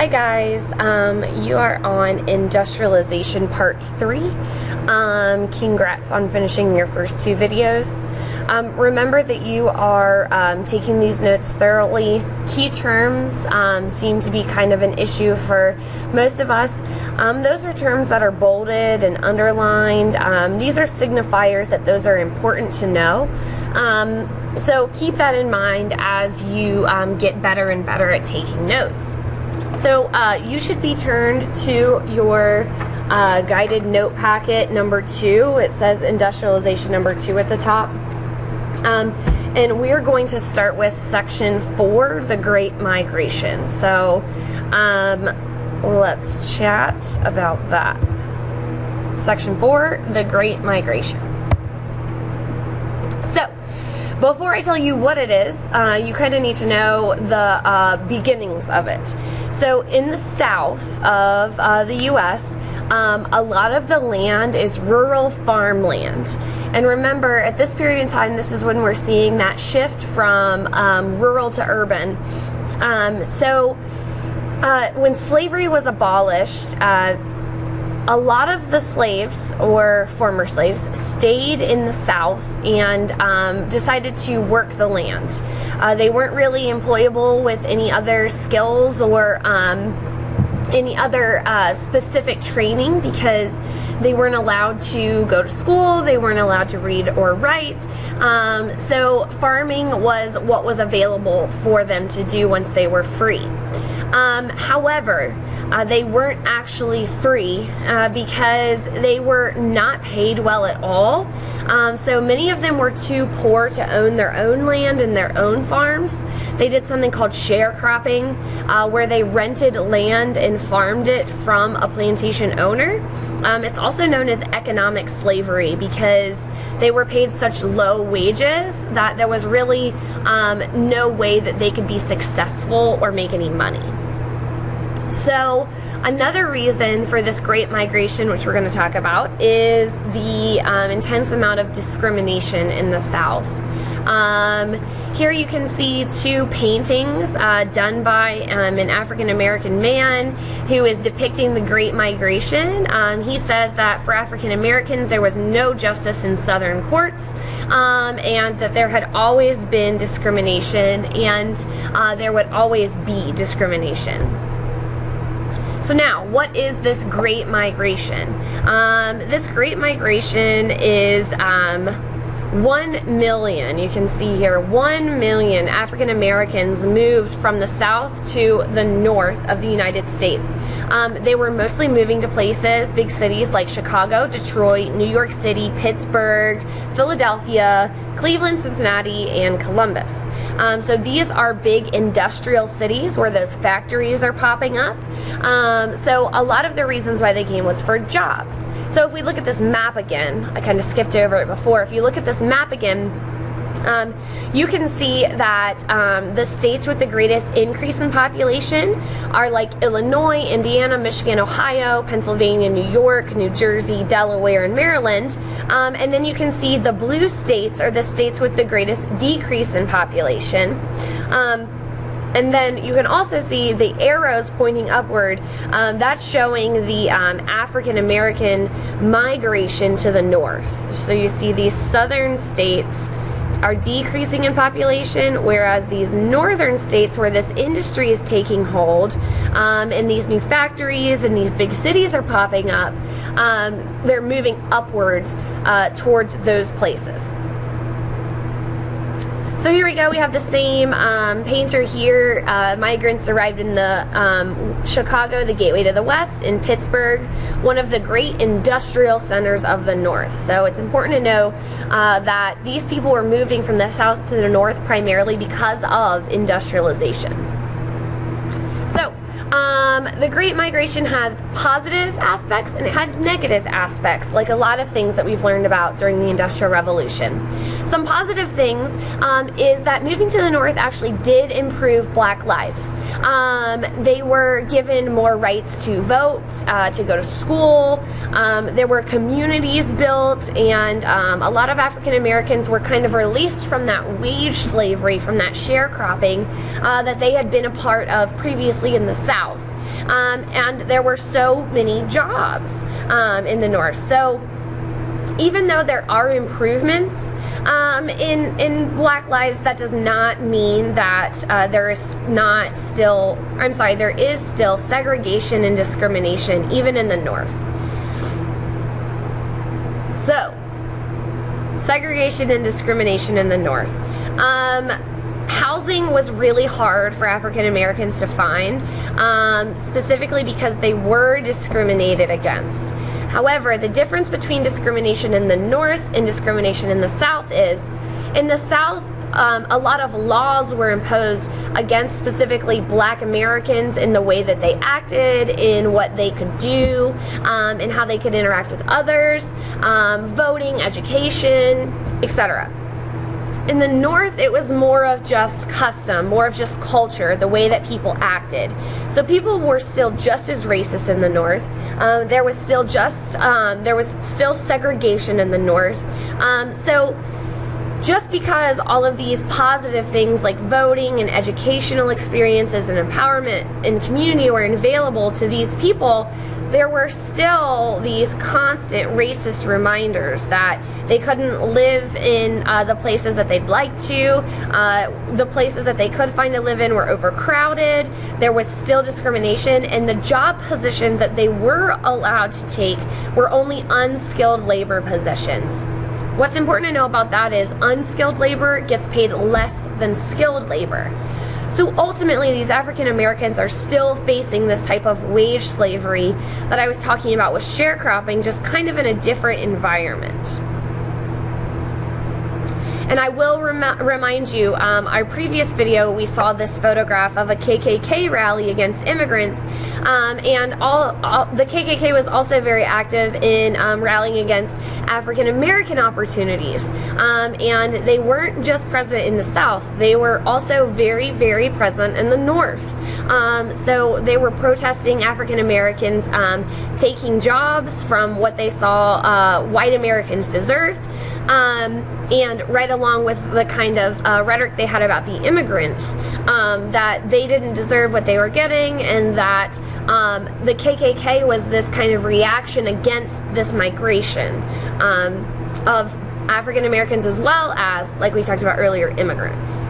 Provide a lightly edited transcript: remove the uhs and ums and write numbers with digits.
Hi guys, you are on industrialization part 3. Congrats on finishing your first 2 videos. Remember that you are taking these notes thoroughly. Key terms seem to be kind of an issue for most of us. Those are terms that are bolded and underlined. These are signifiers that those are important to know. So keep that in mind as you get better and better at taking notes. So you should be turned to your guided note packet number 2. It says industrialization number 2 at the top. And we're going to start with section 4, the Great Migration. So let's chat about that. Section 4, the Great Migration. So before I tell you what it is, you kind of need to know the beginnings of it. So in the south of the U.S., a lot of the land is rural farmland. And remember, at this period in time, this is when we're seeing that shift from rural to urban. So when slavery was abolished, a lot of the slaves, or former slaves, stayed in the South and decided to work the land. They weren't really employable with any other skills or any other specific training because they weren't allowed to go to school, they weren't allowed to read or write. So farming was what was available for them to do once they were free. However, they weren't actually free because they were not paid well at all. So many of them were too poor to own their own land and their own farms. They did something called sharecropping, where they rented land and farmed it from a plantation owner. It's also known as economic slavery because they were paid such low wages that there was really no way that they could be successful or make any money. So another reason for this Great Migration, which we're going to talk about, is the intense amount of discrimination in the South. Here you can see 2 paintings done by an African-American man who is depicting the Great Migration. He says that for African-Americans there was no justice in Southern courts, and that there had always been discrimination, and there would always be discrimination. So now, what is this Great Migration? This Great Migration is 1 million, you can see here, 1 million African Americans moved from the south to the north of the United States. They were mostly moving to places, big cities like Chicago, Detroit, New York City, Pittsburgh, Philadelphia, Cleveland, Cincinnati, and Columbus. So these are big industrial cities where those factories are popping up. So a lot of the reasons why they came was for jobs. So if we look at this map again, I kind of skipped over it before. If you look at this map again, you can see that the states with the greatest increase in population are like Illinois, Indiana, Michigan, Ohio, Pennsylvania, New York, New Jersey, Delaware, and Maryland. And then you can see the blue states are the states with the greatest decrease in population. And then you can also see the arrows pointing upward. That's showing the African American migration to the north. So you see these southern states are decreasing in population, whereas these northern states where this industry is taking hold, and these new factories and these big cities are popping up, they're moving upwards towards those places. So here we go, we have the same painter here. Migrants arrived in the Chicago, the gateway to the west, in Pittsburgh, one of the great industrial centers of the north. So it's important to know that these people were moving from the south to the north primarily because of industrialization. So the Great Migration had positive aspects and it had negative aspects, like a lot of things that we've learned about during the Industrial Revolution. Some positive things is that moving to the north actually did improve black lives. They were given more rights to vote, to go to school. There were communities built, and a lot of African Americans were kind of released from that wage slavery, from that sharecropping that they had been a part of previously in the South. and there were so many jobs in the North. So even though there are improvements in Black lives, that does not mean that there is still segregation and discrimination even in the North. So, segregation and discrimination in the North. Housing was really hard for African Americans to find, specifically because they were discriminated against. However, the difference between discrimination in the North and discrimination in the South is, in the South, a lot of laws were imposed against specifically Black Americans in the way that they acted, in what they could do, and how they could interact with others, voting, education, etc. In the North, it was more of just custom, more of just culture, the way that people acted. So people were still just as racist in the North. There was still segregation in the North. So just because all of these positive things like voting and educational experiences and empowerment and community were available to these people, there were still these constant racist reminders that they couldn't live in the places that they'd like to. The places that they could find to live in were overcrowded. There was still discrimination, and the job positions that they were allowed to take were only unskilled labor positions. What's important to know about that is unskilled labor gets paid less than skilled labor. So ultimately, these African Americans are still facing this type of wage slavery that I was talking about with sharecropping, just kind of in a different environment. And I will remind you, our previous video, we saw this photograph of a KKK rally against immigrants, and the KKK was also very active in rallying against African American opportunities, and they weren't just present in the South, they were also very, very present in the North. So they were protesting African Americans taking jobs from what they saw white Americans deserved, and right along with the kind of rhetoric they had about the immigrants, that they didn't deserve what they were getting, and that the KKK was this kind of reaction against this migration of African Americans, as well as, like we talked about earlier, immigrants.